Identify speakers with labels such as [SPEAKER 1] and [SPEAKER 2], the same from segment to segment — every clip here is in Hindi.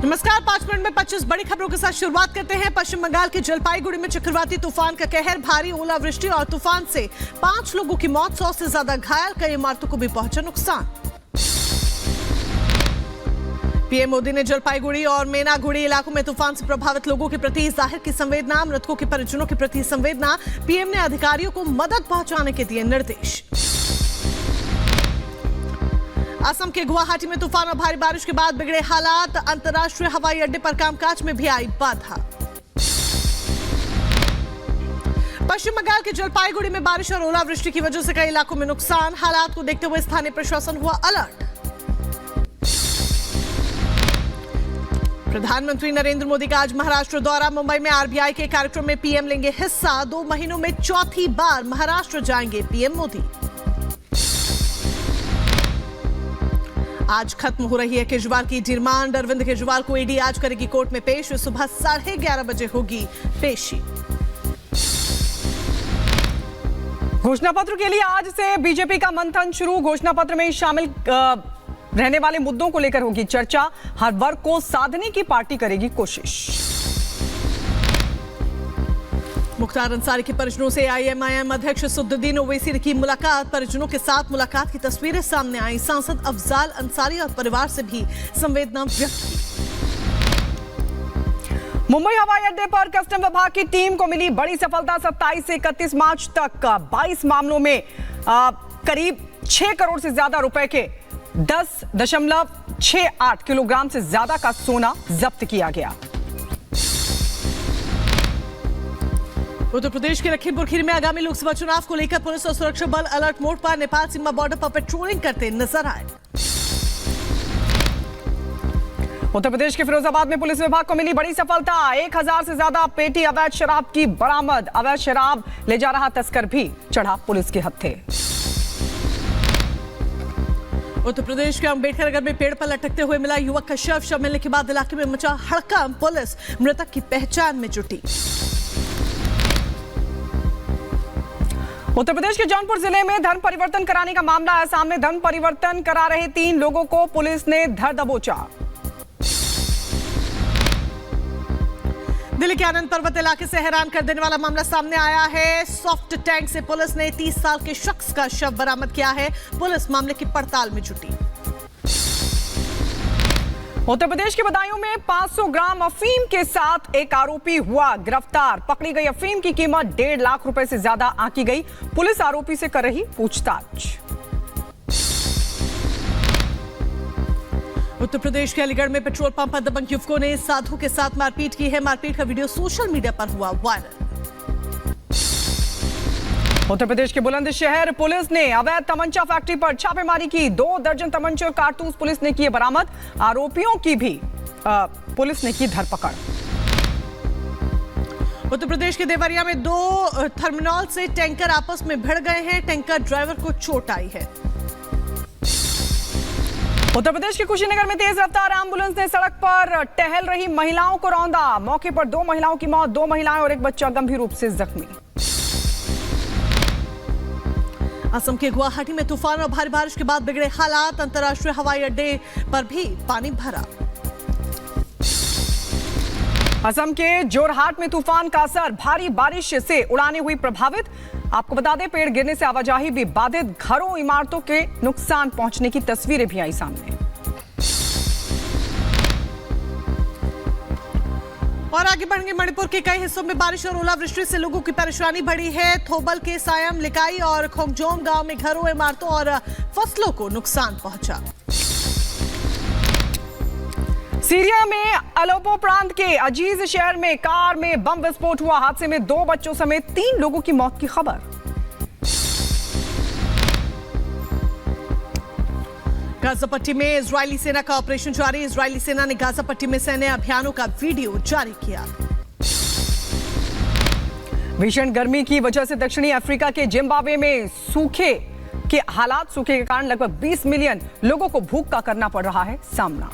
[SPEAKER 1] नमस्कार, 5 मिनट में 25 बड़ी खबरों के साथ शुरुआत करते हैं। पश्चिम बंगाल के जलपाईगुड़ी में चक्रवाती तूफान का कहर, भारी ओलावृष्टि और तूफान से 5 लोगों की मौत, 100 से ज्यादा घायल, कई इमारतों को भी पहुंचा नुकसान। पीएम मोदी ने जलपाईगुड़ी और मेनागुड़ी इलाकों में तूफान से प्रभावित लोगों के प्रति जाहिर की संवेदना, मृतकों के परिजनों के प्रति संवेदना। पीएम ने अधिकारियों को मदद पहुंचाने के दिए निर्देश। असम के गुवाहाटी में तूफान और भारी बारिश के बाद बिगड़े हालात, अंतर्राष्ट्रीय हवाई अड्डे पर कामकाज में भी आई बाधा। पश्चिम बंगाल के जलपाईगुड़ी में बारिश और ओलावृष्टि की वजह से कई इलाकों में नुकसान, हालात को देखते हुए स्थानीय प्रशासन हुआ अलर्ट। प्रधानमंत्री नरेंद्र मोदी का आज महाराष्ट्र दौरा, मुंबई में आरबीआई के कार्यक्रम में पीएम लेंगे हिस्सा। 2 महीनों में चौथी बार महाराष्ट्र जाएंगे पीएम मोदी। आज खत्म हो रही है केजरीवाल की रिमांड, अरविंद केजरीवाल को ईडी आज करेगी कोर्ट में पेश। सुबह 11:30 बजे होगी पेशी।
[SPEAKER 2] घोषणा पत्र के लिए आज से बीजेपी का मंथन शुरू। घोषणा पत्र में शामिल रहने वाले मुद्दों को लेकर होगी चर्चा। हर वर्ग को साधने की पार्टी करेगी कोशिश।
[SPEAKER 1] मुख्तार अंसारी के परिजनों से आईएमआईएम अध्यक्ष असदुद्दीन ओवैसी ने की मुलाकात। परिजनों के साथ मुलाकात की तस्वीरें सामने आई। सांसद अफजाल अंसारी और परिवार से भी संवेदना व्यक्त की।
[SPEAKER 2] मुंबई हवाई अड्डे पर कस्टम विभाग की टीम को मिली बड़ी सफलता। 27 से 31 मार्च तक 22 मामलों में करीब 6 करोड़ से ज्यादा रुपए के 10.68 किलोग्राम से ज्यादा का सोना जब्त किया गया।
[SPEAKER 1] उत्तर प्रदेश के लखीमपुर खीरी में आगामी लोकसभा चुनाव को लेकर पुलिस और सुरक्षा बल अलर्ट मोड पर। नेपाल सीमा बॉर्डर पर पेट्रोलिंग करते नजर आए।
[SPEAKER 2] उत्तर प्रदेश के फिरोजाबाद में पुलिस विभाग को मिली बड़ी सफलता। 1000 से ज्यादा पेटी अवैध शराब की बरामद। अवैध शराब ले जा रहा तस्कर भी चढ़ा पुलिस के हत्थे।
[SPEAKER 1] उत्तर प्रदेश के अंबेडकर नगर में पेड़ पर लटकते हुए मिला युवक का शव मिलने के बाद इलाके में मचा हड़कंप। पुलिस मृतक की पहचान में जुटी।
[SPEAKER 2] उत्तर प्रदेश के जौनपुर जिले में धर्म परिवर्तन कराने का मामला है सामने। धर्म परिवर्तन करा रहे 3 लोगों को पुलिस ने धर दबोचा।
[SPEAKER 1] दिल्ली के आनंद पर्वत इलाके से हैरान कर देने वाला मामला सामने आया है। सॉफ्ट टैंक से पुलिस ने 30 साल के शख्स का शव बरामद किया है। पुलिस मामले की पड़ताल में जुटी।
[SPEAKER 2] उत्तर प्रदेश के बदायूं में 500 ग्राम अफीम के साथ एक आरोपी हुआ गिरफ्तार। पकड़ी गई अफीम की कीमत 1.5 लाख रुपए से ज्यादा आंकी गई। पुलिस आरोपी से कर रही पूछताछ।
[SPEAKER 1] उत्तर प्रदेश के अलीगढ़ में पेट्रोल पंप पर दबंग युवकों ने साधु के साथ मारपीट की है। मारपीट का वीडियो सोशल मीडिया पर हुआ वायरल।
[SPEAKER 2] उत्तर प्रदेश के बुलंदशहर पुलिस ने अवैध तमंचा फैक्ट्री पर छापेमारी की। 2 दर्जन तमंचे और कारतूस पुलिस ने किए बरामद। आरोपियों की भी पुलिस ने की धरपकड़।
[SPEAKER 1] उत्तर प्रदेश के देवरिया में 2 थर्मिनल से टैंकर आपस में भिड़ गए हैं। टैंकर ड्राइवर को चोट आई है।
[SPEAKER 2] उत्तर प्रदेश के कुशीनगर में तेज रफ्तार एम्बुलेंस ने सड़क पर टहल रही महिलाओं को रौंदा। मौके पर 2 महिलाओं की मौत, 2 महिलाएं और एक बच्चा गंभीर रूप से जख्मी।
[SPEAKER 1] असम के गुवाहाटी में तूफान और भारी बारिश के बाद बिगड़े हालात, अंतर्राष्ट्रीय हवाई अड्डे पर भी पानी भरा।
[SPEAKER 2] असम के जोरहाट में तूफान का असर, भारी बारिश से उड़ानें हुई प्रभावित। आपको बता दें, पेड़ गिरने से आवाजाही भी बाधित। घरों, इमारतों के नुकसान पहुंचने की तस्वीरें भी आई सामने।
[SPEAKER 1] और आगे बढ़ेंगे, मणिपुर के कई हिस्सों में बारिश और ओलावृष्टि से लोगों की परेशानी बढ़ी है। थोबल के सायम, लिकाई और खोंगजोम गांव में घरों, इमारतों और फसलों को नुकसान पहुंचा।
[SPEAKER 2] सीरिया में अलेप्पो प्रांत के अजीज शहर में कार में बम विस्फोट हुआ। हादसे में 2 बच्चों समेत 3 लोगों की मौत की खबर।
[SPEAKER 1] गाजा पट्टी में इजरायली सेना का ऑपरेशन जारी। इजरायली सेना ने गाजा पट्टी में सैन्य अभियानों का वीडियो जारी किया।
[SPEAKER 2] भीषण गर्मी की वजह से दक्षिणी अफ्रीका के जिम्बाब्वे में सूखे के कारण लगभग 20 मिलियन लोगों को भूख का करना पड़ रहा है सामना।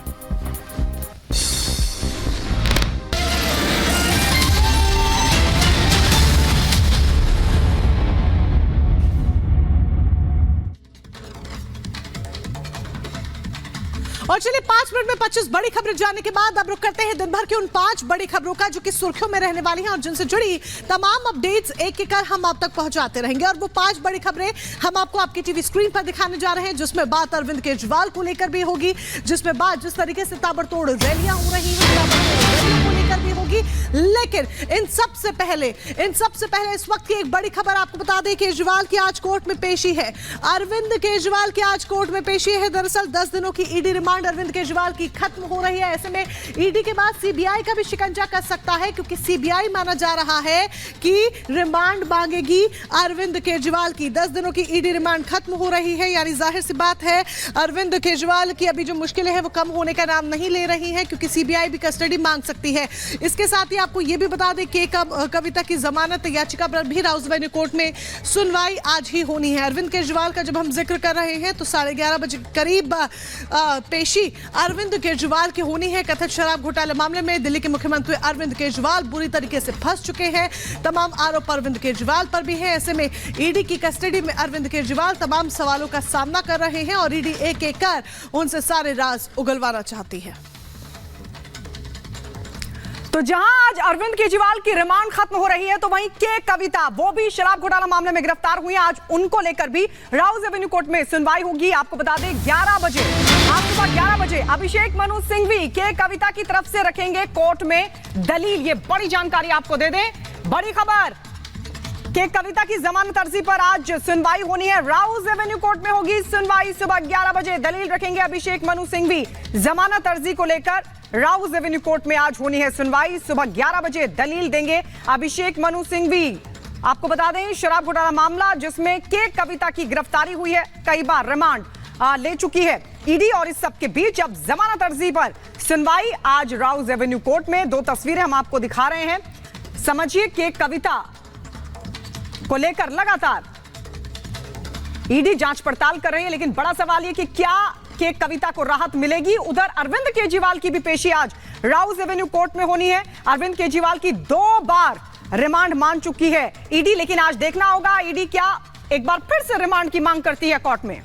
[SPEAKER 1] और चलिए 5 मिनट में 25 बड़ी खबरें जानने के बाद अब रुक करते हैं दिन भर की उन 5 बड़ी खबरों का जो कि सुर्खियों में रहने वाली हैं और जिनसे जुड़ी तमाम अपडेट्स एक एक कर हम आप तक पहुंचाते रहेंगे। और वो 5 बड़ी खबरें हम आपको आपकी टीवी स्क्रीन पर दिखाने जा रहे हैं, जिसमें बात अरविंद केजरीवाल को लेकर भी होगी, जिसमें बात जिस तरीके से ताबड़तोड़ रैलियां हो रही हैं को लेकर भी होगी। लेकिन इन सबसे पहले इस वक्त की एक बड़ी खबर आपको बता दें, केजरीवाल की आज कोर्ट में पेशी है। अरविंद केजरीवाल की आज कोर्ट में पेशी है। दरअसल 10 दिनों की ईडी रिमांड अरविंद केजरीवाल की खत्म हो रही है। ऐसे में ईडी के बाद सीबीआई का भी शिकंजा कस सकता है, क्योंकि सीबीआई माना जा रहा है कि रिमांड मांगेगी अरविंद केजरीवाल की। 10 दिनों की ईडी रिमांड खत्म हो रही है, यानी जाहिर सी बात है अरविंद केजरीवाल की अभी जो मुश्किलें हैं वो कम होने का नाम नहीं ले रही हैं, क्योंकि सीबीआई भी कस्टडी मांग सकती है। इसके साथ ही आपको यह भी बता दें कि कविता की जमानत याचिका पर भी राउस एवेन्यू कोर्ट में सुनवाई आज ही होनी है। अरविंद केजरीवाल का जब हम जिक्र कर रहे हैं तो 11:30 बजे करीब पेशी अरविंद केजरीवाल की होनी है। कथित शराब घोटाले मामले में दिल्ली के मुख्यमंत्री अरविंद केजरीवाल बुरी तरीके से फंस चुके हैं। तमाम आरोप अरविंद केजरीवाल पर भी है। ऐसे में ईडी की कस्टडी में अरविंद केजरीवाल तमाम सवालों का सामना कर रहे हैं और ईडी एक एक कर उनसे सारे राज उगलवाना चाहती है।
[SPEAKER 2] तो जहां आज अरविंद केजरीवाल की रिमांड खत्म हो रही है, तो वहीं के कविता, वो भी शराब घोटाला मामले में गिरफ्तार हुई हैं। आज उनको लेकर भी राउस एवेन्यू कोर्ट में सुनवाई होगी। आपको बता दें 11 बजे, आज सुबह 11 बजे अभिषेक मनु सिंघवी के कविता की तरफ से रखेंगे कोर्ट में दलील। ये बड़ी जानकारी आपको दे दें, बड़ी खबर के कविता की जमानत अर्जी पर आज सुनवाई होनी है। राउस एवेन्यू कोर्ट में होगी सुनवाई। सुबह 11 बजे दलील रखेंगे अभिषेक मनु सिंघवी। जमानत अर्जी को लेकर राउस एवेन्यू कोर्ट में आज होनी है सुनवाई। सुबह 11 बजे दलील देंगे अभिषेक मनु सिंघवी। आपको बता दें शराब घोटाला मामला जिसमें के कविता की गिरफ्तारी हुई है, कई बार रिमांड ले चुकी है ईडी, और इस सब के बीच अब जमानत अर्जी पर सुनवाई आज राउस एवेन्यू कोर्ट में। 2 तस्वीरें हम आपको दिखा रहे हैं, समझिए के कविता को लेकर लगातार ईडी जांच पड़ताल कर रही है, लेकिन बड़ा सवाल यह कि क्या के कविता को राहत मिलेगी। उधर अरविंद केजरीवाल की भी पेशी आज राउस एवेन्यू कोर्ट में होनी है। अरविंद केजरीवाल की 2 बार रिमांड मांग चुकी है ईडी, लेकिन आज देखना होगा ईडी क्या एक बार फिर से रिमांड की मांग करती है कोर्ट में।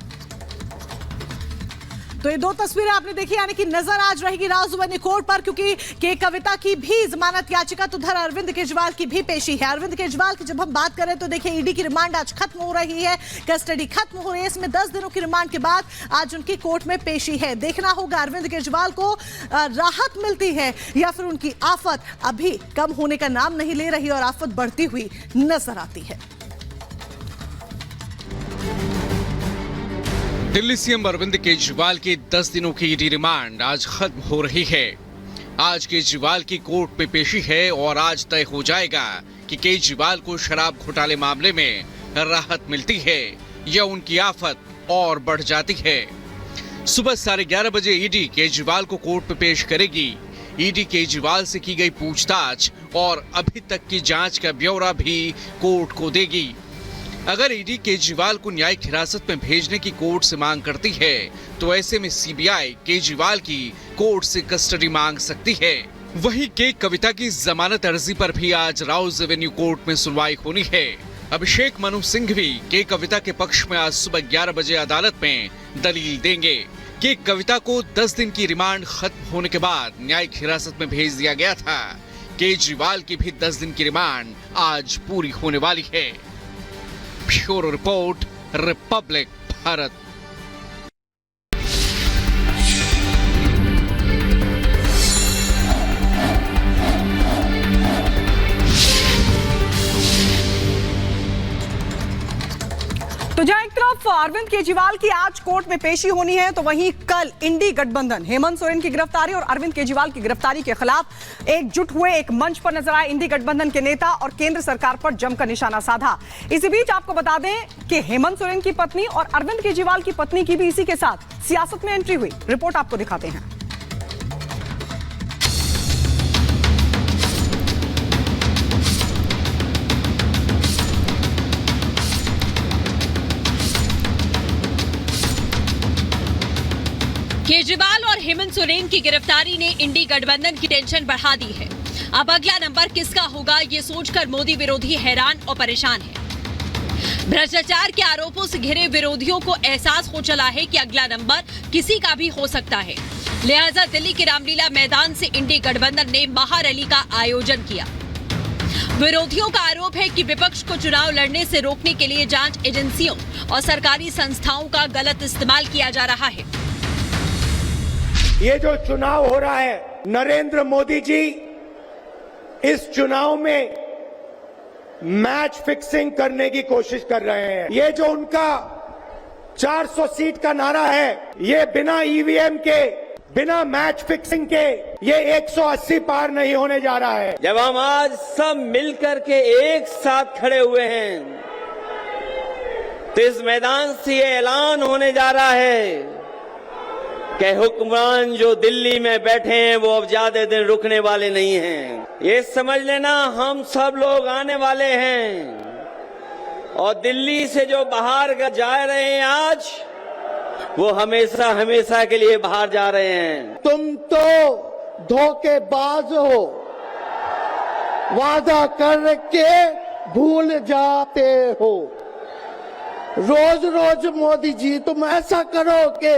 [SPEAKER 1] तो ये 2 तस्वीरें आपने देखी, यानी कि नजर आज रहेगी राउस एवेन्यू कोर्ट पर, क्योंकि के कविता की भी जमानत याचिका तो उधर अरविंद केजरीवाल की भी पेशी है। अरविंद केजरीवाल की जब हम बात करें तो देखिए ईडी की रिमांड आज खत्म हो रही है, कस्टडी खत्म हो रही है। इसमें 10 दिनों की रिमांड के बाद आज उनकी कोर्ट में पेशी है। देखना होगा अरविंद केजरीवाल को राहत मिलती है या फिर उनकी आफत अभी कम होने का नाम नहीं ले रही और आफत बढ़ती हुई नजर आती है।
[SPEAKER 3] दिल्ली सीएम अरविंद केजरीवाल की 10 दिनों की ईडी रिमांड आज खत्म हो रही है। आज केजरीवाल की कोर्ट में पेशी है और आज तय हो जाएगा कि केजरीवाल को शराब घोटाले मामले में राहत मिलती है या उनकी आफत और बढ़ जाती है। सुबह 11:30 बजे ईडी केजरीवाल को कोर्ट में पेश करेगी। ईडी केजरीवाल से की गई पूछताछ और अभी तक की जांच का ब्यौरा भी कोर्ट को देगी। अगर ईडी केजरीवाल को न्यायिक हिरासत में भेजने की कोर्ट से मांग करती है, तो ऐसे में सीबीआई केजरीवाल की कोर्ट से कस्टडी मांग सकती है। वहीं के कविता की जमानत अर्जी पर भी आज राउस एवेन्यू कोर्ट में सुनवाई होनी है। अभिषेक मनु सिंघवी के कविता के पक्ष में आज सुबह 11 बजे अदालत में दलील देंगे। के कविता को 10 दिन की रिमांड खत्म होने के बाद न्यायिक हिरासत में भेज दिया गया था। केजरीवाल की भी 10 दिन की रिमांड आज पूरी होने वाली है। Bureau report, Republic Bharat.
[SPEAKER 2] तो जहां एक तरफ अरविंद केजरीवाल की आज कोर्ट में पेशी होनी है, तो वहीं कल इंडी गठबंधन हेमंत सोरेन की गिरफ्तारी और अरविंद केजरीवाल की गिरफ्तारी के खिलाफ एकजुट हुए एक मंच पर नजर आए इंडी गठबंधन के नेता और केंद्र सरकार पर जमकर निशाना साधा। इसी बीच आपको बता दें कि हेमंत सोरेन की पत्नी और अरविंद केजरीवाल की पत्नी की भी इसी के साथ सियासत में एंट्री हुई। रिपोर्ट आपको दिखाते हैं।
[SPEAKER 4] केजरीवाल और हेमंत सोरेन की गिरफ्तारी ने इंडी गठबंधन की टेंशन बढ़ा दी है। अब अगला नंबर किसका होगा, ये सोचकर मोदी विरोधी हैरान और परेशान है। भ्रष्टाचार के आरोपों से घिरे विरोधियों को एहसास हो चला है कि अगला नंबर किसी का भी हो सकता है। लिहाजा दिल्ली के रामलीला मैदान से इंडी गठबंधन ने महारैली का आयोजन किया। विरोधियों का आरोप है कि विपक्ष को चुनाव लड़ने से रोकने के लिए जांच एजेंसियों और सरकारी संस्थाओं का गलत इस्तेमाल किया जा रहा है।
[SPEAKER 5] ये जो चुनाव हो रहा है, नरेंद्र मोदी जी इस चुनाव में मैच फिक्सिंग करने की कोशिश कर रहे हैं। ये जो उनका 400 सीट का नारा है, ये बिना ईवीएम के, बिना मैच फिक्सिंग के ये 180 पार नहीं होने जा रहा है।
[SPEAKER 6] जब हम आज सब मिलकर के एक साथ खड़े हुए हैं तो इस मैदान से ये ऐलान होने जा रहा है कि हुक्मरान जो दिल्ली में बैठे हैं वो अब ज्यादा दिन रुकने वाले नहीं हैं। ये समझ लेना, हम सब लोग आने वाले हैं और दिल्ली से जो बाहर जा रहे हैं आज, वो हमेशा हमेशा के लिए बाहर जा रहे हैं।
[SPEAKER 5] तुम तो धोखेबाज हो, वादा करके भूल जाते हो। रोज रोज मोदी जी तुम ऐसा करोगे,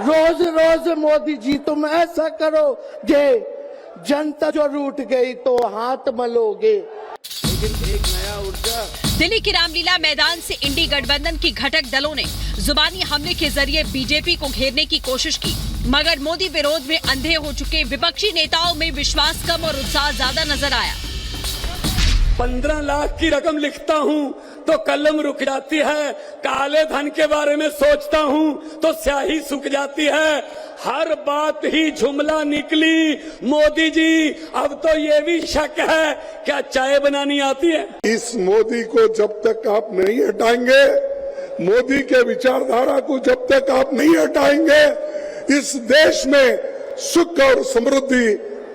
[SPEAKER 5] रोज रोज मोदी जी तुम ऐसा करोगे, जनता जो रूठ गई तो हाथ मलोगे। लेकिन एक नया ऊर्जा।
[SPEAKER 4] दिल्ली के रामलीला मैदान से इंडी गठबंधन की घटक दलों ने जुबानी हमले के जरिए बीजेपी को घेरने की कोशिश की, मगर मोदी विरोध में अंधे हो चुके विपक्षी नेताओं में विश्वास कम और उत्साह ज्यादा नजर आया।
[SPEAKER 7] 15 लाख की रकम लिखता हूँ तो कलम रुक जाती है, काले धन के बारे में सोचता हूँ तो स्याही सूख जाती है। हर बात ही जुमला निकली। मोदी जी, अब तो ये भी शक है, क्या चाय बनानी आती है?
[SPEAKER 8] इस मोदी को जब तक आप नहीं हटाएंगे, मोदी के विचारधारा को जब तक आप नहीं हटाएंगे, इस देश में सुख और समृद्धि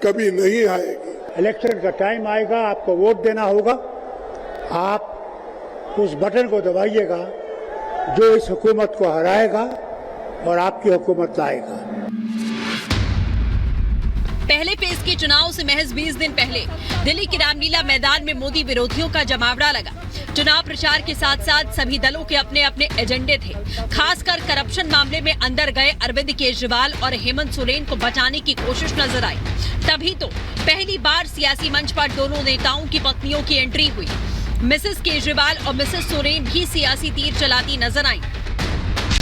[SPEAKER 8] कभी नहीं आएगी।
[SPEAKER 9] इलेक्शन का टाइम आएगा, आपको वोट देना होगा। आप उस बटन को दबाइएगा जो इस हुकूमत को हराएगा और आपकी हुकूमत लाएगा।
[SPEAKER 4] पहले फेज के चुनाव से महज 20 दिन पहले दिल्ली के रामलीला मैदान में मोदी विरोधियों का जमावड़ा लगा। चुनाव प्रचार के साथ साथ सभी दलों के अपने अपने एजेंडे थे। खासकर करप्शन मामले में अंदर गए अरविंद केजरीवाल और हेमंत सोरेन को बचाने की कोशिश नजर आई। तभी तो पहली बार सियासी मंच पर दोनों नेताओं की पत्नियों की एंट्री हुई। मिसेस केजरीवाल और मिसेस सोरेन भी सियासी तीर चलाती नजर आईं।